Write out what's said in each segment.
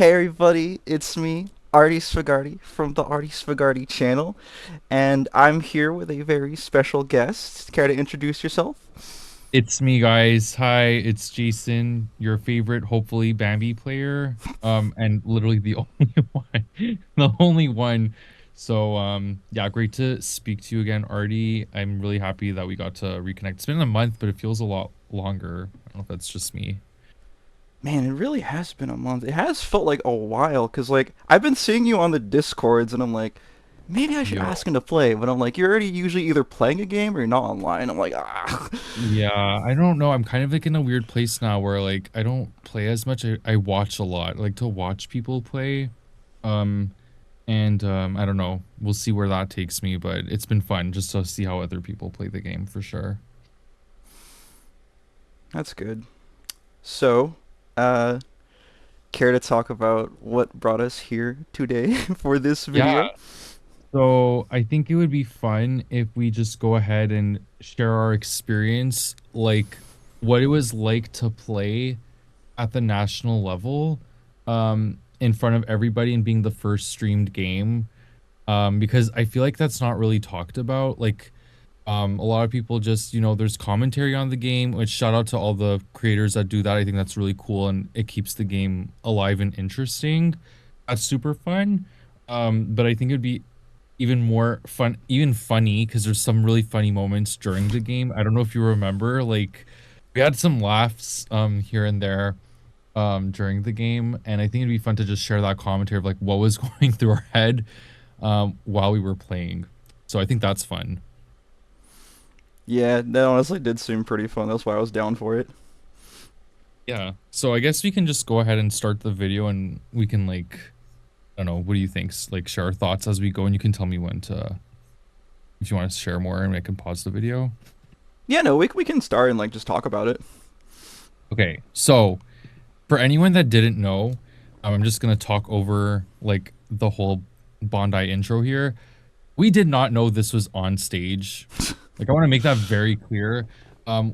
Hey everybody, it's me, Arty Sfagarty from the Arty Sfagarty channel, and I'm here with a very special guest. Care to introduce yourself? It's me, guys. Hi, it's Jason, your favorite, hopefully, Bambi player. And literally the only one, the only one. So, yeah, great to speak to you again, Artie. I'm really happy that we got to reconnect. It's been a month, but it feels a lot longer. I don't know if that's just me. Man, it really has been a month. It has felt like a while, cause like I've been seeing you on the Discords, and I'm like, maybe I should Yo. ask him to play, but I'm like, you're already usually either playing a game or you're not online. I'm like, ah. Yeah, I don't know. I'm kind of like in a weird place now where like I don't play as much. I watch a lot. I like to watch people play. Um, And I don't know. We'll see where that takes me, but it's been fun just to see how other people play the game for sure. That's good. So, uh, care to talk about what brought us here today for this Yeah. video? So I think it would be fun if we just go ahead and share our experience, like what it was like to play at the national level, in front of everybody and being the first streamed game. Because I feel like that's not really talked about. Like, a lot of people just, there's commentary on the game, which shout out to all the creators that do that. I think that's really cool and it keeps the game alive and interesting. That's super fun. But I think it'd be even more fun, even funny, because there's some really funny moments during the game. I don't know if you remember, like we had some laughs here and there during the game, and I think it'd be fun to just share that commentary of like what was going through our head while we were playing. So I think that's fun. Yeah, that honestly did seem pretty fun. That's why I was down for it. Yeah. So I guess we can just go ahead and start the video and we can like, I don't know, what do you think? Like share our thoughts as we go and you can tell me when to, if you want to share more and I can pause the video. Yeah, no, we can start and like just talk about it. Okay. So for anyone that didn't know, I'm just going to talk over like the whole Bondi intro here. We did not know this was on stage. Like I want to make that very clear.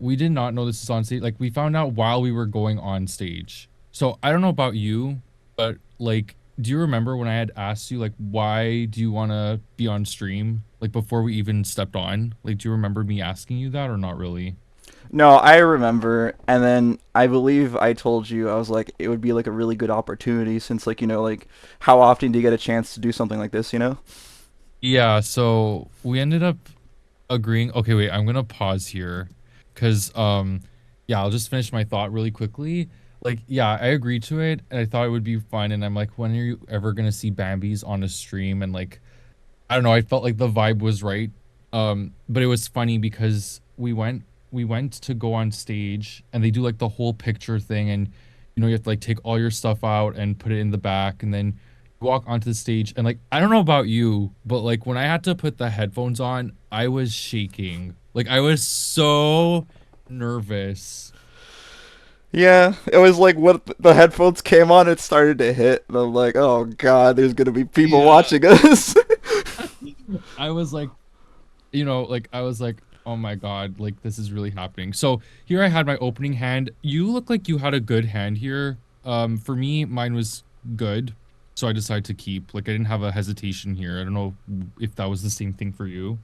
We did not know this was on stage. Like we found out while we were going on stage. So I don't know about you, but like, do you remember when I had asked you like, why do you want to be on stream? Like before we even stepped on? Like, do you remember me asking you that or not really? No, I remember, and then I believe I told you I was like it would be like a really good opportunity since like like how often do you get a chance to do something like this, you know? Yeah, so we ended up agreeing. Okay, wait, I'm gonna pause here because yeah, I'll just finish my thought really quickly. Like, yeah, I agreed to it and I thought it would be fun. And I'm like, when are you ever gonna see Bambies on a stream? And like, I don't know, I felt like the vibe was right. But it was funny because we went to go on stage and they do like the whole picture thing and you have to like take all your stuff out and put it in the back and then you walk onto the stage and like I don't know about you, but like when I had to put the headphones on, I was shaking. Like I was so nervous. Yeah, it was like what the headphones came on, it started to hit, and I'm like, oh god, there's gonna be people Yeah. watching us. I was like, like I was like, oh my God, like this is really happening. So here I had my opening hand. You look like you had a good hand here. For me, mine was good. So I decided to keep. Like I didn't have a hesitation here. I don't know if that was the same thing for you.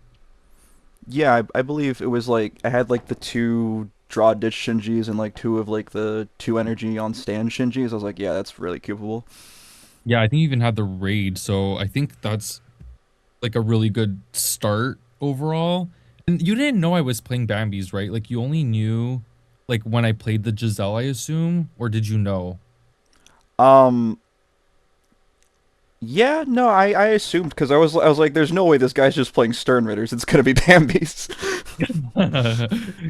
Yeah, I believe it was like I had like the two draw ditch Shinjis and like two of like the two energy on stand Shinjis. I was like, yeah, that's really capable. Yeah, I think you even had the raid. So I think that's like a really good start overall. And you didn't know I was playing Bambies, right? Like you only knew like when I played the Giselle, I assume, or did you know? Um, yeah, no, I assumed because I was like, there's no way this guy's just playing Stern Ritters. It's gonna be Bambies.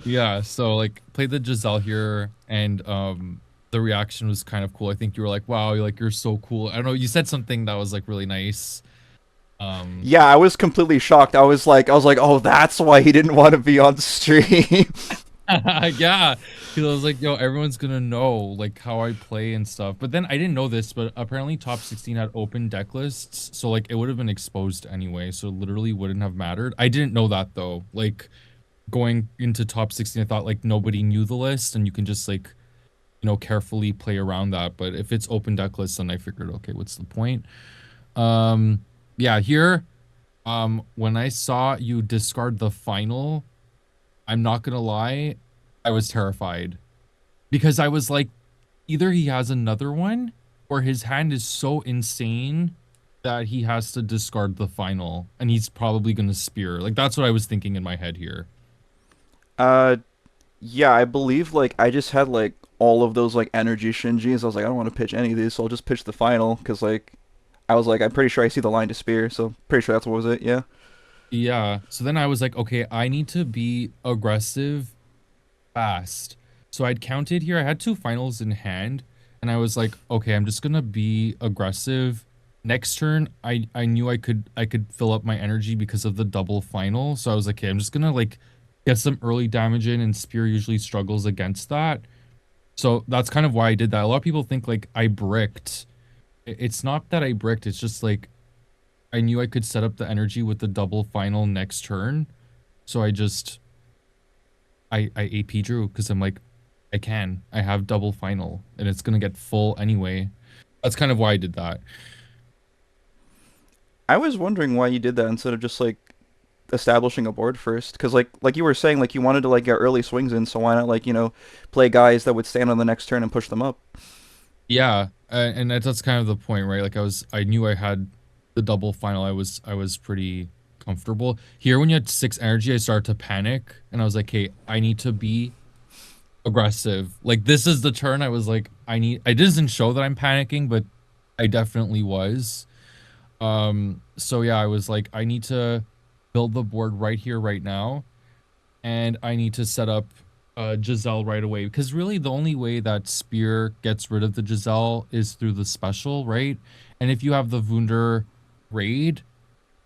Yeah, so like played the Giselle here and the reaction was kind of cool. I think you were like, wow, you're so cool. I don't know, you said something that was like really nice. Um Yeah, I was completely shocked. I was like, oh, that's why he didn't want to be on stream. yeah, he was like, yo, everyone's gonna know like how I play and stuff. But then I didn't know this, but apparently top 16 had open deck lists, so like it would have been exposed anyway, so literally wouldn't have mattered. I didn't know that though. Like going into top 16, I thought like nobody knew the list and you can just like carefully play around that. But if it's open deck list, then I figured, okay, what's the point? Um, yeah, here, when I saw you discard the final, I'm not gonna lie, I was terrified because I was like, either he has another one or his hand is so insane that he has to discard the final and he's probably gonna spear. Like that's what I was thinking in my head here. Uh, yeah, I believe like I just had like all of those like energy Shinjis. I was like, I don't want to pitch any of these, so I'll just pitch the final because like I was like, I'm pretty sure I see the line to spear, so pretty sure that's what was it. Yeah. Yeah. So then I was like, okay, I need to be aggressive fast. So I'd counted here. I had two finals in hand, and I was like, okay, I'm just gonna be aggressive. Next turn, I knew I could fill up my energy because of the double final. So I was like, okay, I'm just gonna like get some early damage in, and Spear usually struggles against that. So that's kind of why I did that. A lot of people think like I bricked. It's not that I bricked, it's just like I knew I could set up the energy with the double final next turn. So I AP drew because I'm like, I have double final and it's gonna get full anyway. That's kind of why I did that. I was wondering why you did that instead of just like establishing a board first, because like you were saying, like you wanted to like get early swings in, so why not like play guys that would stand on the next turn and push them up? Yeah, and that's kind of the point, right? Like I knew I had the double final. I was pretty comfortable. Here when you had 6 energy, I started to panic and I was like, hey, I need to be aggressive. Like this is the turn I was like, I doesn't show that I'm panicking, but I definitely was. So yeah, I was like, I need to build the board right here, right now, and I need to set up Giselle right away because really the only way that Spear gets rid of the Giselle is through the special, right? And if you have the Wunder raid,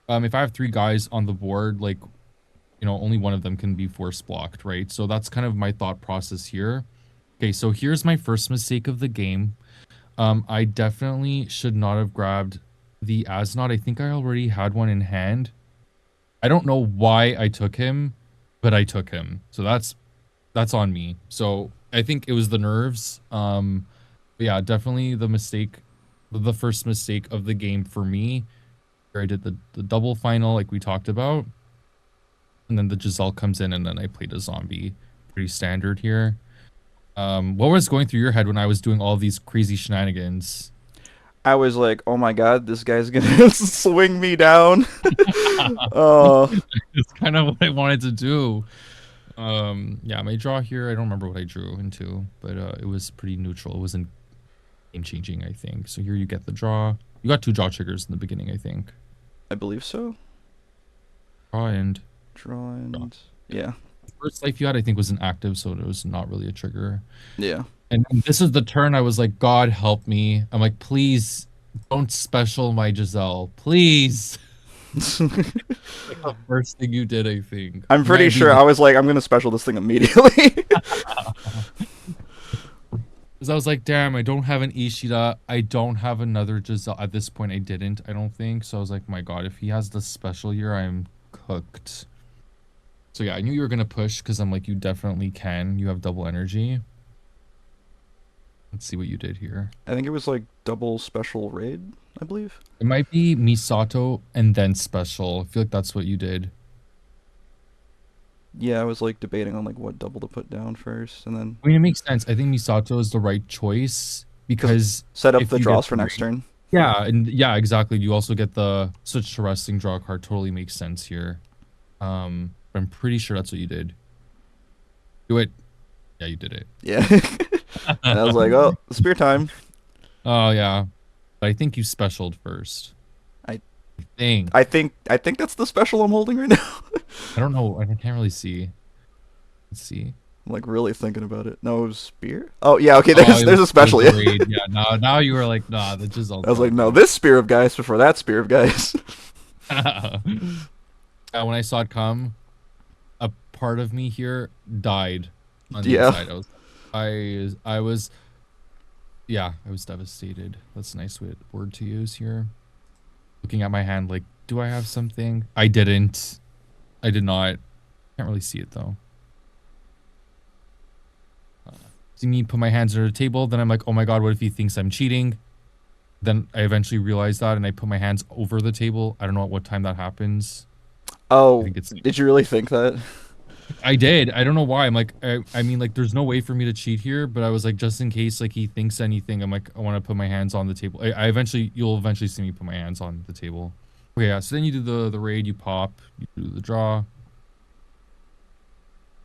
if I have 3 guys on the board, like only one of them can be force blocked, right? So that's kind of my thought process here. Okay, so here's my first mistake of the game. I definitely should not have grabbed the Asnod. I think I already had one in hand. I don't know why I took him, but I took him. So that's on me. So I think it was the nerves. But yeah, definitely the first mistake of the game for me. Where I did the double final like we talked about. And then the Giselle comes in and then I played a zombie. Pretty standard here. What was going through your head when I was doing all these crazy shenanigans? I was like, oh my god, this guy's gonna swing me down. Oh, It's kind of what I wanted to do. Yeah, my draw here, I don't remember what I drew into, but it was pretty neutral. It wasn't game changing, I think. So here you get the draw. You got 2 draw triggers in the beginning, I think. I believe so. Draw and Draw draw. and yeah, First life you had, I think, was an active, so it was not really a trigger. yeah. And then this is the turn I was like, God help me. I'm like, please don't special my Giselle. Please. Like the first thing you did, I think. I'm Might pretty be sure I was like, I'm gonna special this thing immediately. because I was like, damn, I don't have an Ishida. I don't have another Giselle. At this point, I didn't, I don't think. So I was like, my God, if he has the special here, I'm cooked. So yeah, I knew you were going to push because I'm like, you definitely can. You have double energy. Let's see what you did here. I think it was like double special raid, I believe. It might be Misato and then special. I feel like that's what you did. Yeah, I was like debating on like what double to put down first, and then I mean, it makes sense. I think Misato is the right choice because because set up if the you get draws for next turn. yeah, and yeah, exactly. You also get the switch to resting draw card. Totally makes sense here. But I'm pretty sure that's what you did. Do it. Yeah, you did it. Yeah. And I was like, oh, spear time. Oh yeah, but I think you specialed first. I I think. I think that's the special I'm holding right now. I don't know. I can't really see. Let's see. I'm like really thinking about it. No, it was spear. Oh yeah, okay. Oh, There's a it special. was Yeah. raid. Yeah. Now you were like, nah, the Giselle. I was like, no, this spear of guys before that spear of guys. When I saw it come, a part of me here died on the Yeah. inside. I was yeah, I was devastated. That's a nice word to use here. Looking at my hand like, do I have something? I didn't. I did not. Can't really see it though. see me put my hands under the table. Then I'm like, oh my god, what if he thinks I'm cheating? Then I eventually realized that, and I put my hands over the table. I don't know at what time that happens. I Oh, think it's did you really think that? I did. I don't know why. I'm like, I mean, like, there's no way for me to cheat here, but I was like, just in case, like, he thinks anything, I'm like, I want to put my hands on the table. You'll eventually see me put my hands on the table. Okay, yeah. So then you do the raid, you pop, you do the draw,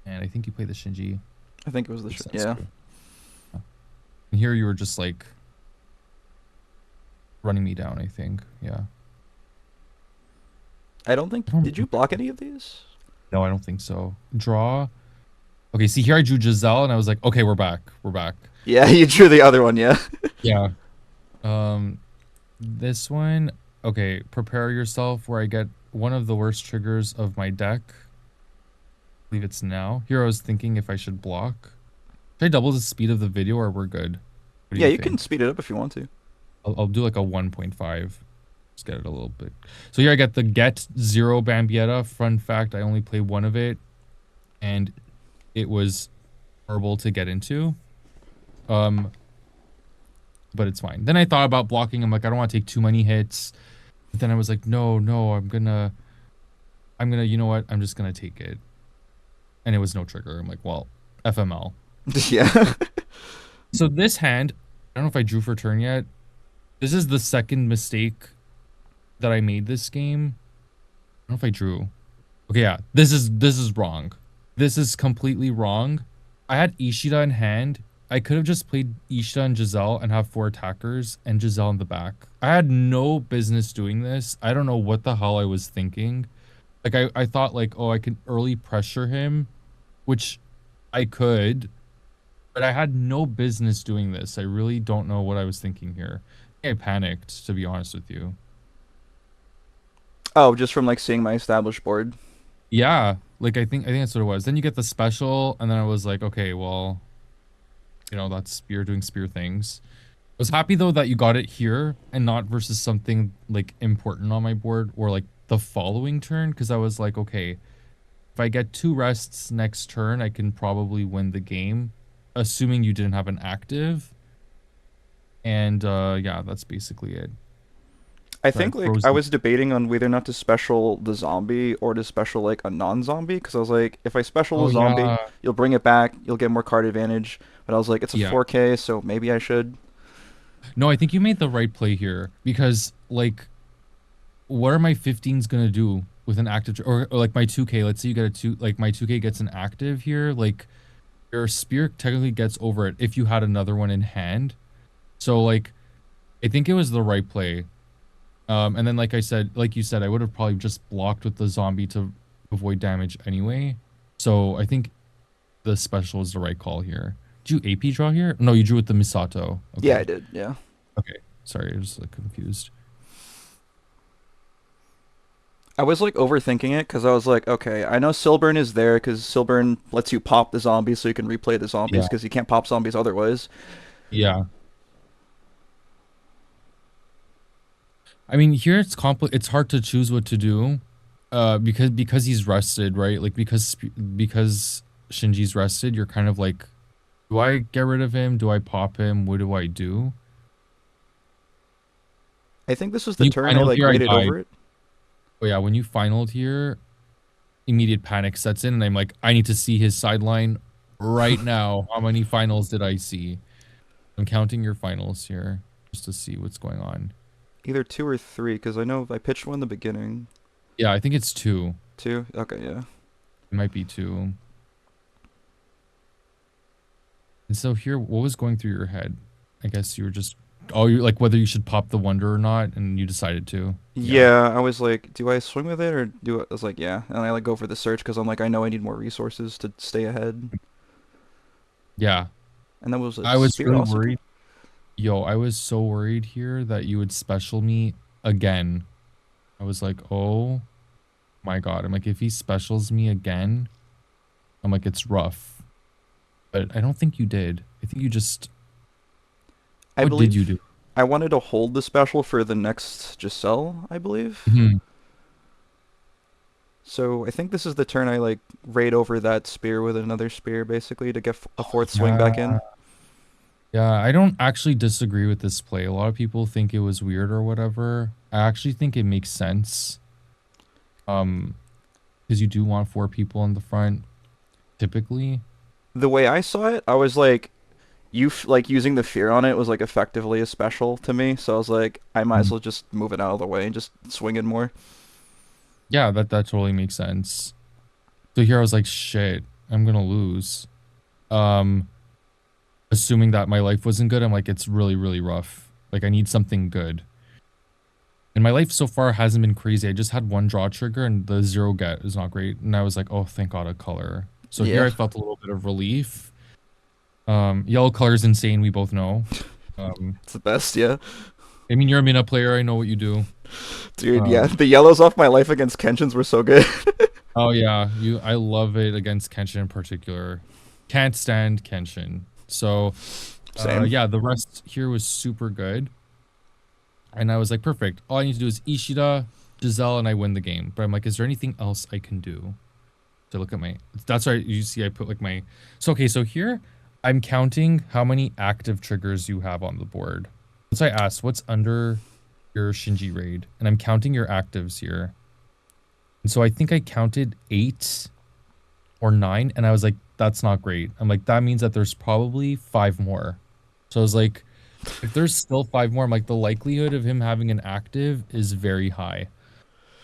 and I think you play the Shinji. I think it was the Makes sense yeah. too. And here you were just like running me down. I think, yeah. I don't think. I don't Did you block any of these? No, I don't think so. Draw. Okay, see here I drew Giselle, and I was like, okay, we're back. We're back. Yeah, you drew the other one. Yeah. Yeah. Um, this one, okay, prepare yourself where I get one of the worst triggers of my deck. I believe it's now. Here I was thinking if I should block. Should I double the speed of the video or we're good? What do Yeah, you you can think? speed it up if you want to. I'll do like a 1.5. Just get it a little bit. So here I get the get 0 Bambietta. Fun fact, I only play one of it and it was horrible to get into. Um, but it's fine. Then I thought about blocking. I'm like, I don't want to take too many hits. But then I was like, no, you know what? I'm just gonna take it. And it was no trigger. I'm like, well, FML. Yeah. So this hand, I don't know if I drew for turn yet. This is the second mistake that I made this game. I don't know if I drew. Okay, yeah. This is wrong. This is completely wrong. I had Ishida in hand. I could have just played Ishida and Giselle and have 4 attackers and Giselle in the back. I had no business doing this. I don't know what the hell I was thinking. Like I thought like, oh, I can early pressure him, which I could, but I had no business doing this. I really don't know what I was thinking here. I panicked, to be honest with you. Oh, just from like seeing my established board. Yeah, like I think that's what it was. Then you get the special, and then I was like, okay, well, that's spear doing spear things. I was happy though that you got it here and not versus something like important on my board or like the following turn, because I was like, okay, if I get 2 rests next turn, I can probably win the game, assuming you didn't have an active. And yeah, that's basically it. I So I think like froze. I was debating on whether or not to special the zombie or to special like a non-zombie because I was like, if I special Oh the zombie, yeah, you'll bring it back, you'll get more card advantage. But I was like, it's a yeah. 4K, so maybe I should. No, I think you made the right play here because like, what are my 15s gonna do with an active or like my 2K? Let's say you get a two, like my 2K gets an active here. Like your spear technically gets over it if you had another one in hand. So like, I think it was the right play. And then like you said, I would have probably just blocked with the zombie to avoid damage anyway. So I think the special is the right call here. Did you AP draw here? No, you drew with the Misato. Yeah, Okay. I did. Yeah. Okay. Sorry, I was like confused. I was like overthinking it because I was like, okay, I know Silburn is there because Silburn lets you pop the zombies so you can replay the zombies Yeah. because you can't pop zombies otherwise. Yeah. I mean, here it's hard to choose what to do. Because he's rested, right? Like because Shinji's rested, you're kind of like, do I get rid of him? Do I pop him? What do I do? I think this was the You turn I finaled like here, I rated died. over it. Oh yeah, when you finaled here, immediate panic sets in, and I'm like, I need to see his sideline right now. How many finals did I see? I'm counting your finals here just to see what's going on. Either 2 or 3 because I know I pitched one in the beginning. Yeah, I think it's 2. 2. Okay, yeah. It might be 2. And so here, what was going through your head? I guess you were just, oh, you like whether you should pop the wonder or not, and you decided to. Yeah. Yeah, I was like, do I swing with it or do I was like, yeah, and I like go for the search because I'm like, I know I need more resources to stay ahead, Yeah. and that was a I was spear really also. worried. Yo, I was so worried here that you would special me again. I was like, oh my God. I'm like, if he specials me again, I'm like, it's rough. But I don't think you did. I think you just, I what did you believe do? I wanted to hold the special for the next Giselle, I believe. Mhm. So I think this is the turn I like raid over that spear with another spear basically to get a fourth swing back Yeah. in. Yeah, I don't actually disagree with this play. A lot of people think it was weird or whatever. I actually think it makes sense. Um, because you do want four people in the front typically. The way I saw it, I was like, like using the fear on it was like effectively a special to me. So I was like, I might as Mm. well just move it out of the way and just swing it more. Yeah, that totally makes sense. So here I was like, shit, I'm gonna lose. Um, assuming that my life wasn't good, I'm like, it's really, really rough. Like I need something good. And my life so far hasn't been crazy. I just had one draw trigger and the zero get is not great. And I was like, oh, thank God, a color. So here Yeah, I felt a little bit of relief. Yellow color is insane. We both know. Um, it's the best. Yeah, I mean, you're a Mina player. I know what you do. dude. Yeah, Um, the yellows off my life against Kenshin's were so good. oh yeah, I love it against Kenshin in particular. Can't stand Kenshin. So, Same. yeah, the rest here was super good. And I was like, perfect. All I need to do is Ishida, Giselle, and I win the game. But I'm like, is there anything else I can do? To look at my, that's why you see I put like my, so okay, so here I'm counting how many active triggers you have on the board. So I asked, what's under your Shinji raid? And I'm counting your actives here. And so I think I counted 8 or 9, and I was like, that's not great. I'm like, that means that there's probably 5 more. So I was like, if there's still 5 more, I'm like, the likelihood of him having an active is very high.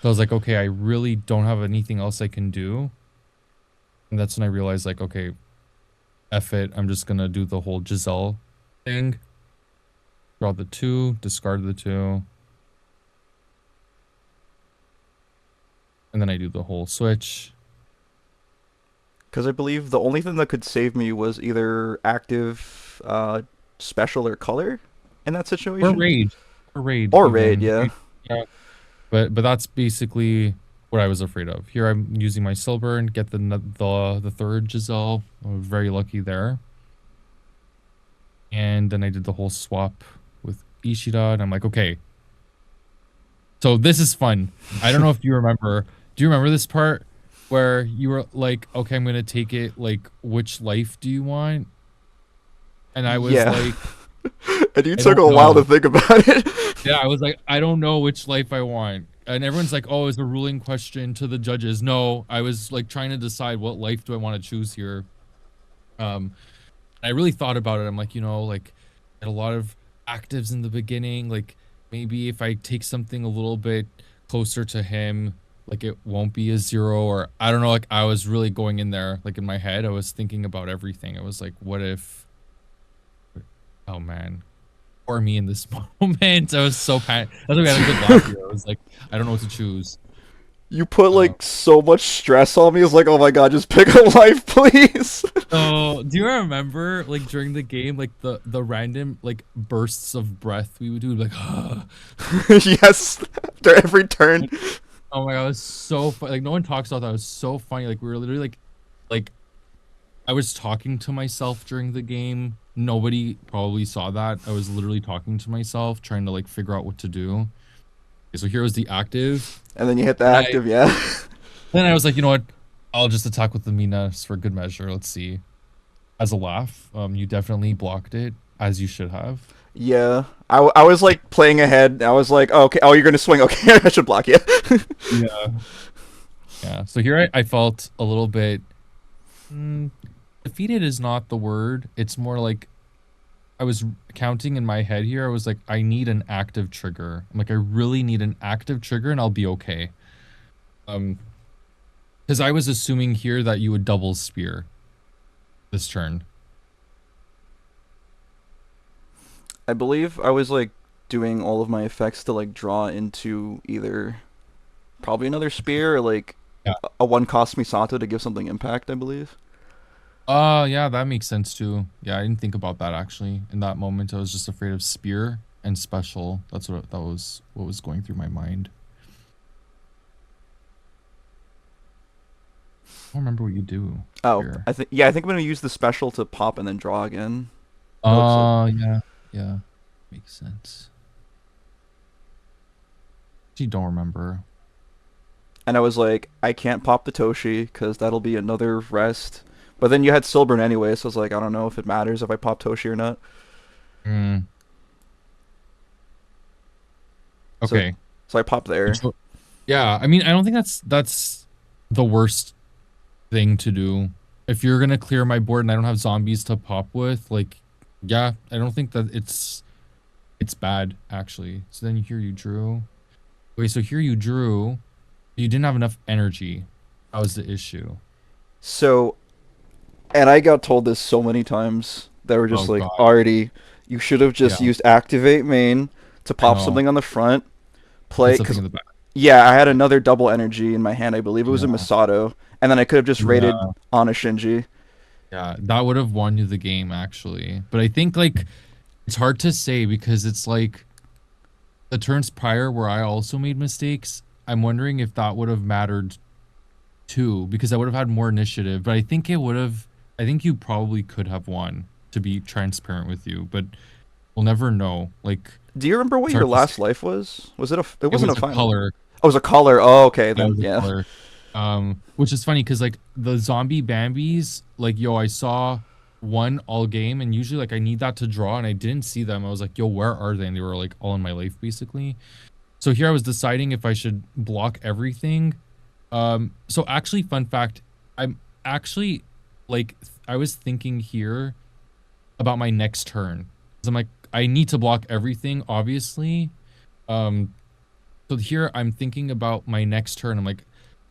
So I was like, okay, I really don't have anything else I can do. And that's when I realized, like, okay, F it. I'm just gonna do the whole Giselle thing. Draw the 2, discard the 2. And then I do the whole switch. Because I believe the only thing that could save me was either active, special, or color in that Or situation. raid. Or raid, Or raid, even. yeah. Yeah. But that's basically what I was afraid of. Here I'm using my Silburn, get the third Giselle. I was very lucky there. And then I did the whole swap with Ishida, and I'm like, okay. So this is fun. I don't know if you remember. Do you remember this part where you were like, okay, I'm gonna take it, like, which life do you want? And I was Yeah. like, And you I took don't a while to know. think about it. Yeah, I was like, I don't know which life I want. And everyone's like, oh, it's a ruling question to the judges. No, I was like trying to decide what life do I want to choose here. Um, I really thought about it. I'm like, like had a lot of actives in the beginning. Like maybe if I take something a little bit closer to him, like it won't be a zero, or I don't know. Like I was really going in there, like in my head, I was thinking about everything. I was like, what if, oh man, or me in this moment. I was so panicked. That's why we had a good laugh here. I was like, I don't know what to choose. You put Uh, like so much stress on me. It's like, oh my god, just pick a life, please. so do you remember like during the game, like the random like bursts of breath we would do, like, Yes, after every turn. oh my god, it was so funny. Like no one talks about that. It was so funny. Like we were literally like I was talking to myself during the game. Nobody probably saw that. I was literally talking to myself, trying to like figure out what to do. Okay, so here was the active. And then you hit the And active, yeah. then I was like, you know what? I'll just attack with the Minas for good measure. Let's see. As a laugh, you definitely blocked it, as you should have. Yeah. I was like playing ahead. I was like, oh, okay, oh, you're gonna swing. Okay, I should block you. Yeah. Yeah. So here I felt a little bit defeated is not the word. It's more like I was counting in my head here. I was like, I need an active trigger. I'm like, I really need an active trigger and I'll be okay. Um, because I was assuming here that you would double spear this turn. I believe I was like doing all of my effects to like draw into either probably another spear or like Yeah. a one cost Misato to give something impact, I believe. Yeah, that makes sense too. Yeah, I didn't think about that actually. In that moment, I was just afraid of spear and special. That was what was going through my mind. I don't remember what you do Oh, here. I think I'm gonna use the special to pop and then draw again. It looks like. Yeah, yeah, makes sense. Actually, don't remember. And I was like, I can't pop the Toshi because that'll be another rest. But then you had Silburn anyway, so I was like, I don't know if it matters if I pop Toshi or not. Mm, So okay. so I pop there. So, yeah, I mean, I don't think that's the worst thing to do. If you're gonna clear my board and I don't have zombies to pop with, like, yeah, I don't think that it's bad actually. So then here you drew. Wait, so here you drew. You didn't have enough energy. That was the issue. So and I got told this so many times. They were just Oh like, God. Arty, you should have just Yeah, used activate main to I put know. something on the front, Put play, something because in the back. yeah, I had another double energy in my hand. I believe it was a Yeah. Masato, and then I could have just raided Yeah. on a Shinji. Yeah. That would have won you the game actually. But I think like it's hard to say because it's like the turns prior where I also made mistakes. I'm wondering if that would have mattered too, because I would have had more initiative. But I think it would have. I think you probably could have won, to be transparent with you. But we'll never know. Like Do you remember what it's your hard to say. last life was? Was it a? It It wasn't a was a final. color. Oh, it was a color. Oh, okay Yeah, it then. was a Yeah. color. Which is funny because like the zombie Bambies, like yo, I saw one all game, and usually like I need that to draw, and I didn't see them. I was like, yo, where are they? And they were like all in my life basically. So here I was deciding if I should block everything. So actually, fun fact, I'm actually like I was thinking here about my next turn. 'Cause I'm like, I need to block everything, obviously. Um, so here I'm thinking about my next turn. I'm like,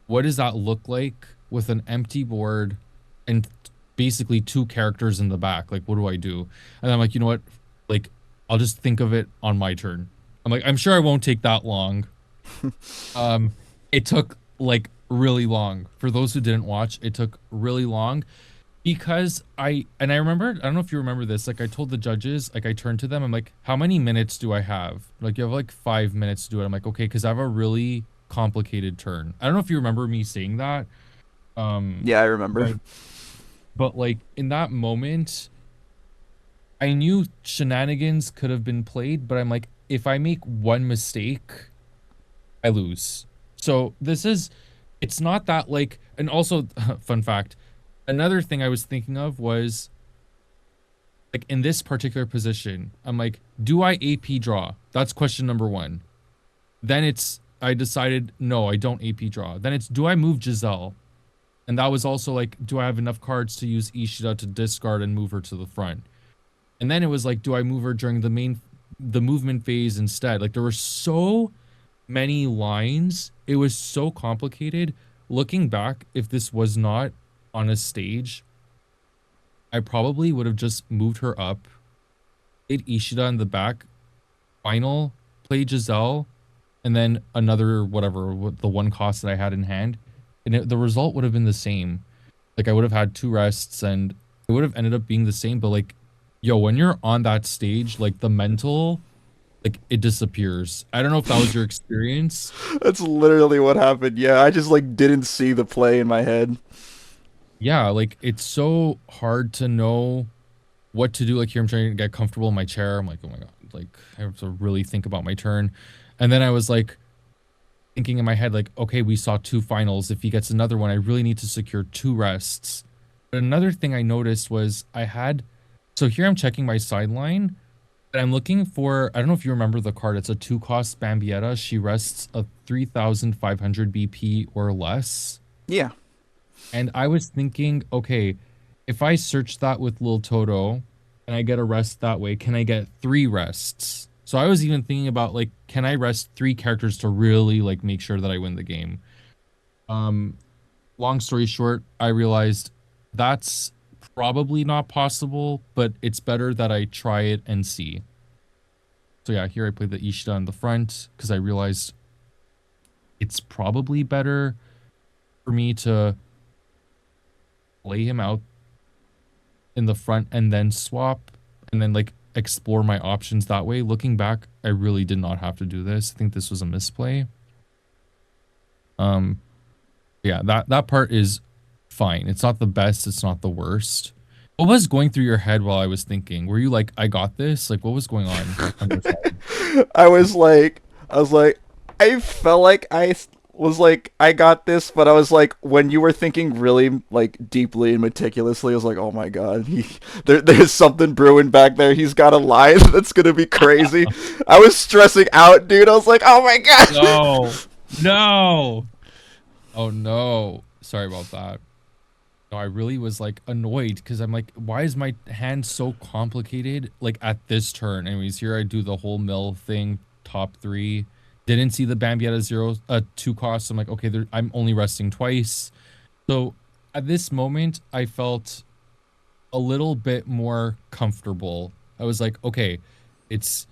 what does that look like with an empty board and basically two characters in the back? Like, what do I do? And I'm like, you know what? Like, I'll just think of it on my turn. I'm like, I'm sure I won't take that long. Um, it took like really long. For those who didn't watch, it took really long because I remember, I don't know if you remember this, like I told the judges, like I turned to them, I'm like, how many minutes do I have? Like you have like 5 minutes to do it. I'm like, okay, because I have a really complicated turn. I don't know if you remember me saying that. Um, Yeah, I remember. but but like in that moment, I knew shenanigans could have been played, but I'm like, if I make one mistake, I lose. So this is, it's not that like, and also, fun fact, another thing I was thinking of was like in this particular position, I'm like, do I AP draw? That's question number one. Then it's, I decided, no, I don't AP draw. Then it's, do I move Giselle? And that was also like, do I have enough cards to use Ishida to discard and move her to the front? And then it was like, do I move her during the movement phase instead? Like there were so many lines. It was so complicated. Looking back, if this was not on a stage, I probably would have just moved her up, played Ishida in the back, final, played Giselle, and then another whatever, the one cost that I had in hand. And the result would have been the same. Like I would have had two rests and it would have ended up being the same. But like, yo, when you're on that stage, like the mental, like it disappears. I don't know if that was your experience. That's literally what happened. Yeah, I just like didn't see the play in my head. Yeah, like it's so hard to know what to do. Like here, I'm trying to get comfortable in my chair. I'm like, oh my God, like I have to really think about my turn. And then I was like thinking in my head, like, okay, we saw two finals. If he gets another one, I really need to secure two rests. But another thing I noticed was I had, so here I'm checking my sideline and I'm looking for, I don't know if you remember the card. It's a two cost Bambietta. She rests a 3,500 BP or less. Yeah. And I was thinking, okay, if I search that with Lil Toto and I get a rest that way, can I get three rests? So I was even thinking about like, can I rest three characters to really like make sure that I win the game? Um, Long story short, I realized that's probably not possible, but it's better that I try it and see. So yeah, here I played the Ishida in the front because I realized it's probably better for me to lay him out in the front and then swap and then like explore my options that way. Looking back, I really did not have to do this. I think this was a misplay. Um, yeah, that part is fine. It's not the best, it's not the worst. What was going through your head while I was thinking? Were you like, I got this? Like what was going on your side? I was like, I felt like was like, I got this, but I was like, when you were thinking really like deeply and meticulously, I was like, oh my god, there's something brewing back there. He's got a line that's gonna be crazy. I was stressing out, dude. I was like, oh my god. No, no. Oh no. Sorry about that. No, I really was like annoyed because I'm like, why is my hand so complicated? Like at this turn. Anyways, here I do the whole mill thing, top three. Didn't see the Bambi at a zero, two cost. So I'm like, okay, I'm only resting twice. So at this moment, I felt a little bit more comfortable. I was like, okay, it's,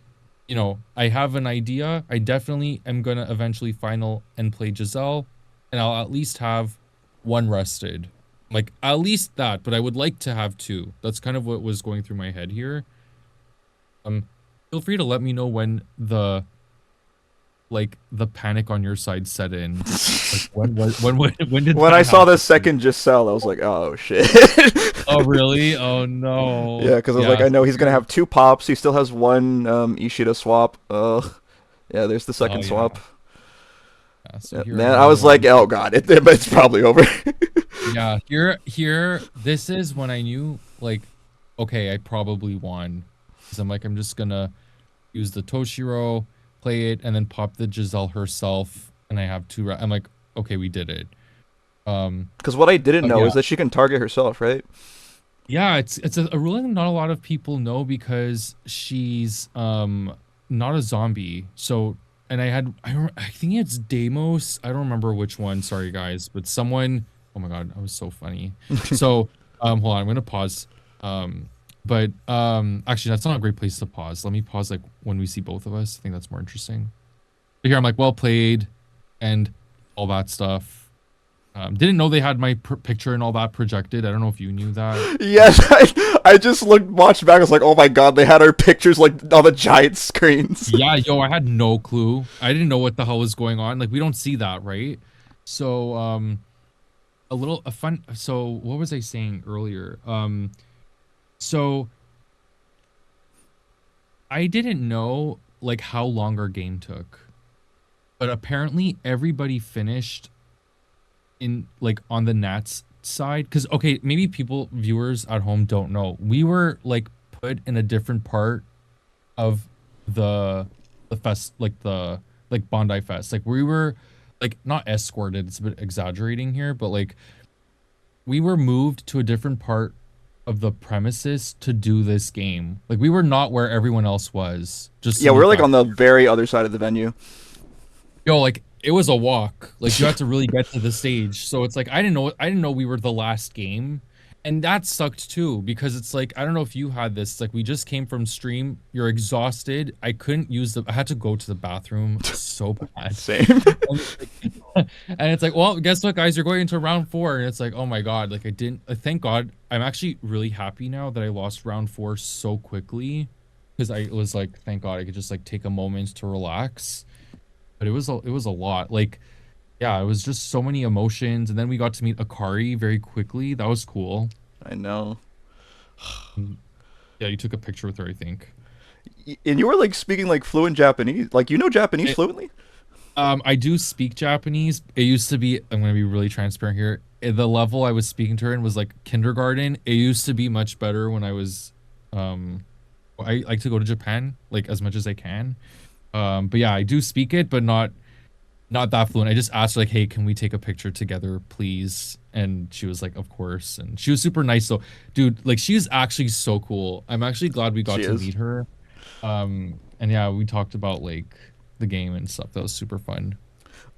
I have an idea. I definitely am gonna eventually final and play Giselle, and I'll at least have one rested. Like at least that, but I would like to have two. That's kind of what was going through my head here. Feel free to let me know when the panic on your side set in. Like when did When I that saw the happen? second Giselle, I was like, oh shit. Oh really? Oh no. Yeah, because I was like, Yeah. I know So he's gonna here. have two pops. He still has one Ishida swap. Yeah, there's the Oh second swap. yeah. Yeah. So Yeah, here I man, I go. was like, oh god, it's probably over. Yeah, here, this is when I knew, like, okay, I probably won. Because I'm like, I'm just gonna use the Toshiro, play it, and then pop the Giselle herself, and I have two. I'm like, okay, we did it. Um, Because what I didn't but know yeah, is that she can target herself, right? yeah, it's a ruling not a lot of people know because she's not a zombie. So, and I think it's Deimos. I don't remember which one. Sorry guys, but someone. Oh my god, that was so funny. So, hold on, I'm gonna pause. But actually, that's not a great place to pause. Let me pause like when we see both of us. I think that's more interesting. But here I'm like, well played, and all that stuff. Didn't know they had my picture and all that projected. I don't know if you knew that. Yes, I just watched back. I was like, oh my god, they had our pictures like on the giant screens. Yeah, yo, I had no clue. I didn't know what the hell was going on. Like we don't see that, right? So, a fun. So, what was I saying earlier? So I didn't know like how long our game took, but apparently everybody finished in like on the Nats side. Because okay, maybe viewers at home don't know. We were like put in a different part of the fest, like the like Bondi Fest. Like we were like not escorted, it's a bit exaggerating here, but like we were moved to a different part of the premises to do this game. Like we were not where everyone else was. Just Yeah, some we're like on back. the very other side of the venue. Yo, like it was a walk. Like you had to really get to the stage. So it's like I didn't know we were the last game. And that sucked too because it's like I don't know if you had this. It's like we just came from stream, you're exhausted. I couldn't use I had to go to the bathroom so bad. Same. And it's like, well, guess what, guys? You're going into round four, and it's like, oh my god, like I didn't. Thank God, I'm actually really happy now that I lost round four so quickly, because I was like, thank God, I could just like take a moment to relax. But it was a lot. Like, yeah, it was just so many emotions, and then we got to meet Akari very quickly. That was cool. I know. Mm, yeah, you took a picture with her, I think. And you were like speaking like fluent Japanese. Like you know Japanese fluently? I do speak Japanese. It used to be, I'm gonna be really transparent here. The level I was speaking to her in was like kindergarten. It used to be much better when I was, I like to go to Japan like as much as I can. But yeah, I do speak it, but not that fluent. I just asked her, like, hey, can we take a picture together, please? And she was like, of course. And she was super nice. So, dude, like, she's actually so cool. I'm actually glad we got She to is. meet her. And yeah, we talked about like the game and stuff. That was super fun.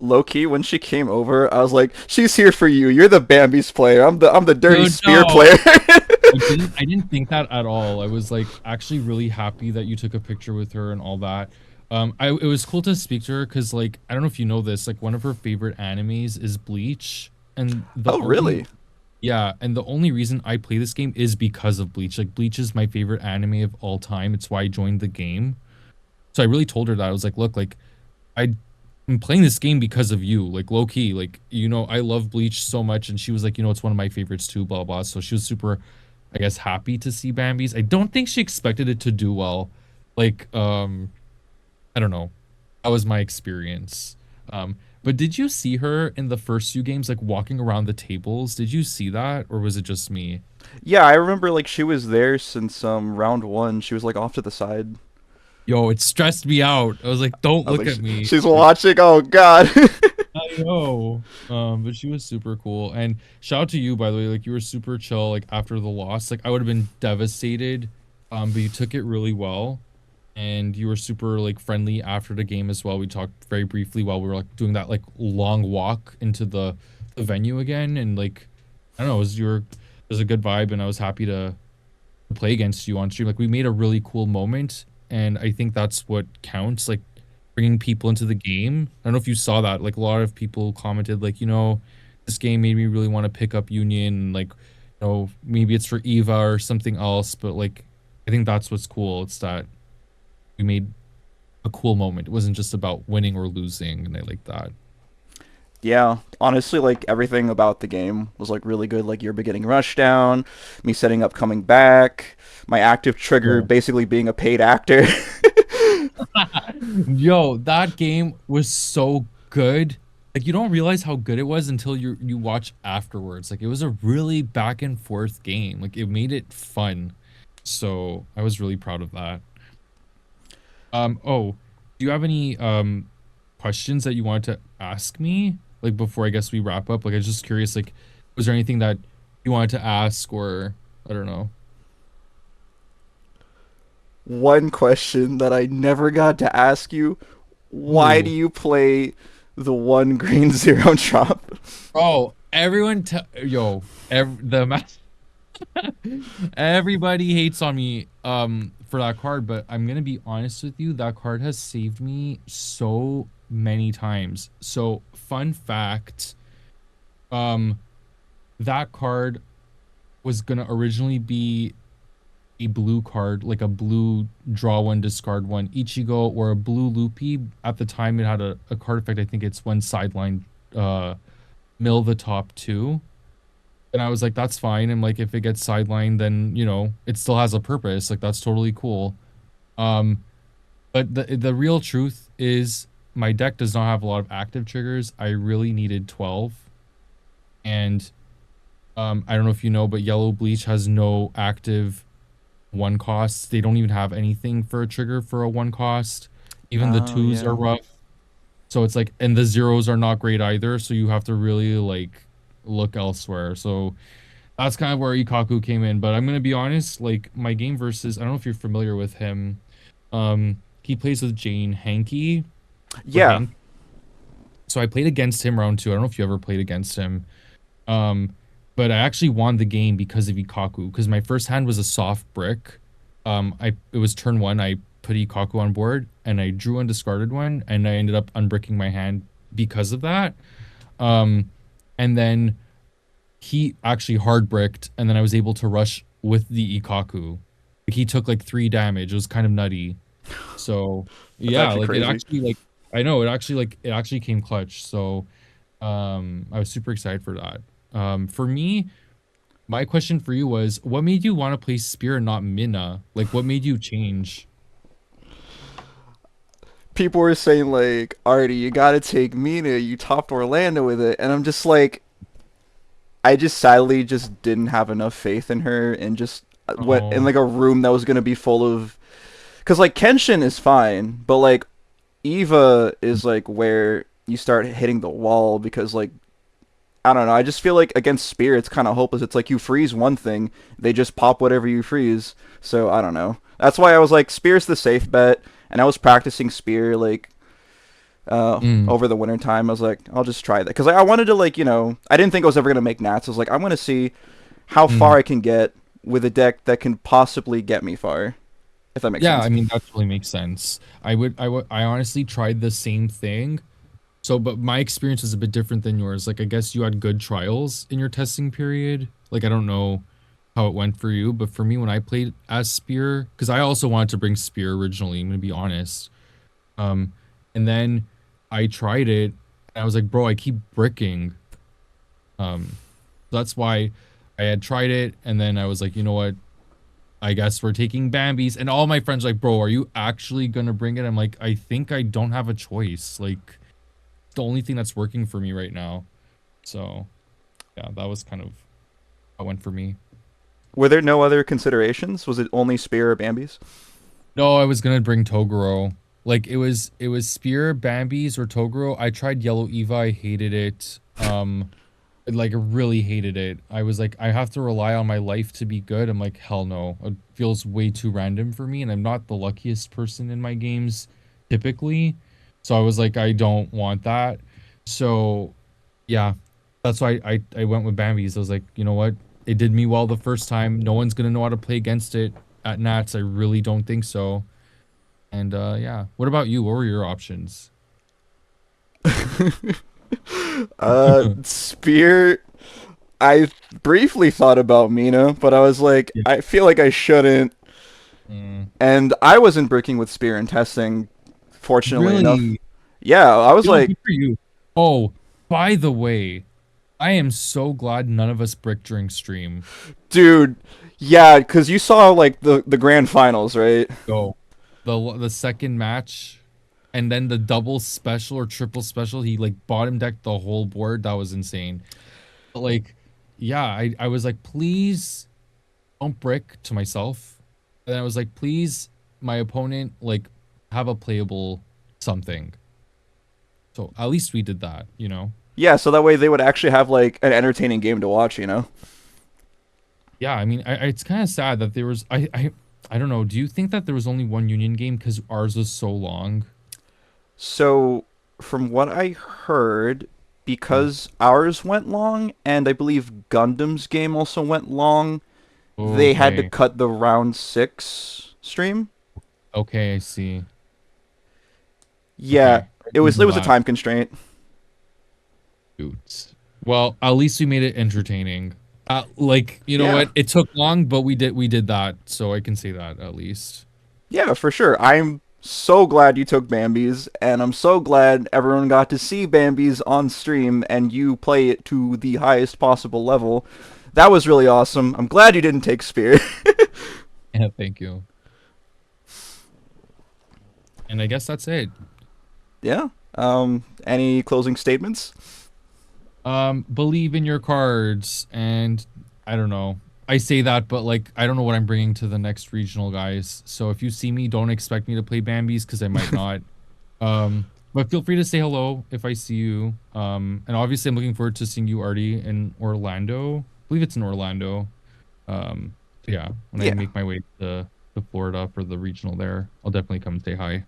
Low key, when she came over, I was like, she's here for you. You're the Bambies player. I'm the dirty Dude, spear no. player. I didn't think that at all. I was like actually really happy that you took a picture with her and all that. It was cool to speak to her because like I don't know if you know this, like one of her favorite animes is Bleach, and the Oh, only really? yeah, and the only reason I play this game is because of Bleach. Like Bleach is my favorite anime of all time. It's why I joined the game. So I really told her that. I was like, look, like I am playing this game because of you. Like low key, like I love Bleach so much, and she was like, it's one of my favorites too, blah blah. So she was super, I guess, happy to see Bambies. I don't think she expected it to do well. Like, I don't know. That was my experience. But did you see her in the first few games, like walking around the tables? Did you see that, or was it just me? Yeah, I remember like she was there since round one. She was like off to the side. Yo, it stressed me out. I was like, don't I was look like, at me. she's Like, watching. Oh God. I know. But she was super cool. And shout out to you, by the way. Like, you were super chill, like, after the loss. Like, I would have been devastated. But you took it really well. And you were super, like, friendly after the game as well. We talked very briefly while we were, like, doing that, like, long walk into the venue again. And, like, I don't know, it was a good vibe. And I was happy to play against you on stream. Like, we made a really cool moment. And I think that's what counts. Like, bringing people into the game. I don't know if you saw that. Like a lot of people commented, like, this game made me really want to pick up Union. And like, maybe it's for Eva or something else. But like, I think that's what's cool. It's that we made a cool moment. It wasn't just about winning or losing, and I like that. Yeah, honestly, like everything about the game was like really good. Like your beginning rushdown, me setting up coming back, my active trigger Yo, basically being a paid actor. yo, that game was so good. Like you don't realize how good it was until you watch afterwards. Like it was a really back and forth game. Like it made it fun. So I was really proud of that. Oh, do you have any questions that you wanted to ask me? Like before I guess we wrap up? Like I was just curious, like, was there anything that you wanted to ask or I don't know. One question that I never got to ask you: why do Ooh. you play the one green zero drop? Oh, everyone yo, the everybody hates on me for that card, but I'm gonna be honest with you, that card has saved me so many times. So fun fact, um that card was gonna originally be a blue card, like a blue draw one, discard one Ichigo or a blue loopy. At the time it had a card effect, I think it's one sideline uh mill the top two. And I was like, that's fine. And like, if it gets sidelined, then it still has a purpose. Like, that's totally cool. Um, but the real truth is, my deck does not have a lot of active triggers. I really needed 12, and I don't know if you know, but Yellow Bleach has no active one costs. They don't even have anything for a trigger for a one cost. Even the Oh twos are yeah. rough. So it's like, and the zeros are not great either. So you have to really like look elsewhere. So that's kind of where Ikaku came in. But I'm gonna be honest, like my game versus, I don't know if you're familiar with him. He plays with Jane Hanky or Yeah. Hank. So I played against him round two. I don't know if you ever played against him. Um, but I actually won the game because of Ikaku. Because my first hand was a soft brick. It was turn one. I put Ikaku on board and I drew and discarded one, and I ended up unbricking my hand because of that. Um, and then he actually hard bricked, and then I was able to rush with the Ikaku. Like he took like 3 damage. It was kind of nutty. So That's yeah, actually like it crazy. actually like I know it actually came clutch. So I was super excited for that. For me, my question for you was, what made you want to play Spear and not Minna? Like what made you change? People were saying like, Arty, you gotta take Mina. You topped Orlando with it, and I'm just like, I just sadly just didn't have enough faith in her, and just what in Oh, like a room that was gonna be full of, because like Kenshin is fine, but like Eva is like where you start hitting the wall because like I don't know. I just feel like against Spear, it's kind of hopeless. It's like you freeze one thing, they just pop whatever you freeze. So I don't know. That's why I was like, Spear's the safe bet, and I was practicing Spear like mm, over the winter time. I was like, I'll just try that because I wanted to like I didn't think I was ever gonna make Nats. I was like, I'm gonna see how far mm. I can get with a deck that can possibly get me far, if that makes Yeah, sense. I mean that totally makes sense. I honestly tried the same thing. So, but my experience is a bit different than yours. Like, I guess you had good trials in your testing period. Like, I don't know how it went for you, but for me, when I played as Spear, because I also wanted to bring Spear originally, I'm gonna be honest. Um, and then I tried it, and I was like, bro, I keep bricking. That's why I had tried it, and then I was like, you know what? I guess we're taking Bambies, and all my friends were like, bro, are you actually gonna bring it? I'm like, I think I don't have a choice. Like, the only thing that's working for me right now. So yeah, that was kind of what went for me. Were there no other considerations? Was it only Spear or Bambies? No, I was gonna bring Toguro. Like it was Spear, Bambies, or Toguro. I tried Yellow Eva. I hated it. Like I really hated it. I was like, I have to rely on my life to be good. I'm like, hell no. It feels way too random for me, and I'm not the luckiest person in my games typically. So I was like, I don't want that. So yeah, that's why I went with Bambies. I was like, you know what? It did me well the first time. No one's gonna know how to play against it at Nats. I really don't think so. And yeah. What about you? What were your options? Spear. I briefly thought about Mina, but I was like, Yeah. I feel like I shouldn't. Mm. And I wasn't bricking with Spear in testing, fortunately enough. Really? Yeah, I was Yo, like, good for you. Oh, by the way, I am so glad none of us bricked during stream. dude, yeah, because you saw like the grand finals, right? Go. The second match and then the double special or triple special, he like bottom decked the whole board. That was insane. But like, yeah, I was like, please don't brick to myself. And I was like, please, my opponent, like, have a playable something. So at least we did that, you know? Yeah, so that way they would actually have like an entertaining game to watch, you know? Yeah, I mean, it's kind of sad that there was I don't know. Do you think that there was only one Union game because ours was so long? So, from what I heard, Mm. because ours went long, and I believe Gundam's game also went long, they had to Okay. cut the round six stream. Okay, I see. Yeah, Okay. I it didn't was it know was a that. time constraint. Shoot. Well, at least we made it entertaining. Like, you know Yeah. what? It took long, but we did that, so I can say that at least. Yeah, for sure. I'm so glad you took Bambies, and I'm so glad everyone got to see Bambies on stream and you play it to the highest possible level. That was really awesome. I'm glad you didn't take Spear. Yeah, thank you. And I guess that's it. Yeah. Any closing statements? Believe in your cards, and I don't know. I say that, but like I don't know what I'm bringing to the next regional, guys. So if you see me, don't expect me to play Bambies because I might not. But feel free to say hello if I see you. And obviously I'm looking forward to seeing you, Arty, in Orlando. I believe it's in Orlando. So yeah, when I Yeah. make my way to Florida for the regional there, I'll definitely come and say hi.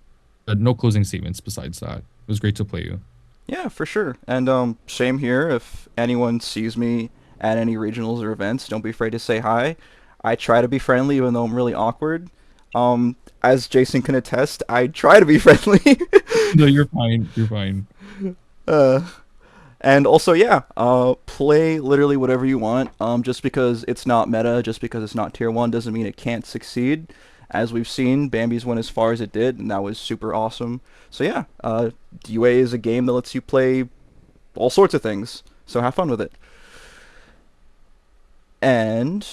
But no closing statements besides that. It was great to play you. Yeah, for sure. And same here. If anyone sees me at any regionals or events, don't be afraid to say hi. I try to be friendly, even though I'm really awkward. As Jason can attest, I try to be friendly. No, you're fine. You're fine. uh, and also, yeah, play literally whatever you want. Just because it's not meta, just because it's not tier one, doesn't mean it can't succeed. As we've seen, Bambi's went as far as it did, and that was super awesome. So yeah, UA is a game that lets you play all sorts of things. So have fun with it. And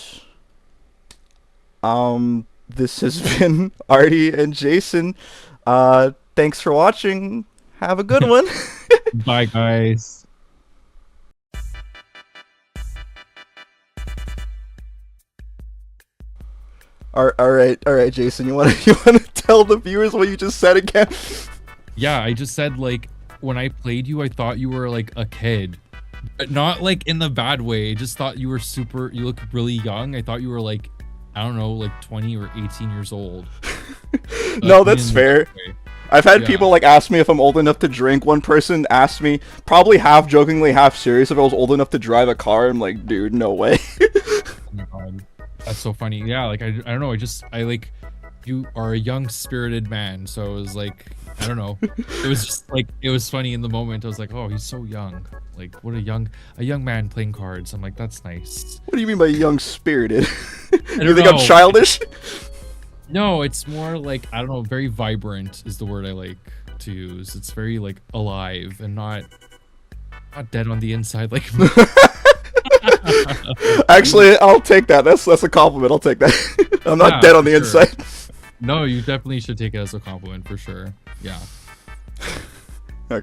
this has been Artie and Jason. Thanks for watching. Have a good one. Bye, guys. All right, Jason. You want to tell the viewers what you just said again? Yeah, I just said like when I played you, I thought you were like a kid, but not like in the bad way. I just thought you were super. You look really young. I thought you were like, I don't know, like 20 or 18 years old. No, You that's didn't look fair. that way. I've had Yeah. people like ask me if I'm old enough to drink. One person asked me, probably half jokingly, half serious, if I was old enough to drive a car. I'm like, dude, no way. Oh my god, that's so funny. Yeah, like I don't know. I like you are a young spirited man. So it was like I don't know. It was just like it was funny in the moment. I was like, oh, he's so young. Like what a young man playing cards. I'm like, that's nice. What do you mean by young spirited? I You don't think I'm know. childish? No, it's more like I don't know, very vibrant is the word I like to use. It's very like alive and not dead on the inside like Actually, I'll take that. That's a compliment. I'll take that. I'm not yeah, dead on for the sure. inside. No, you definitely should take it as a compliment for sure. Yeah.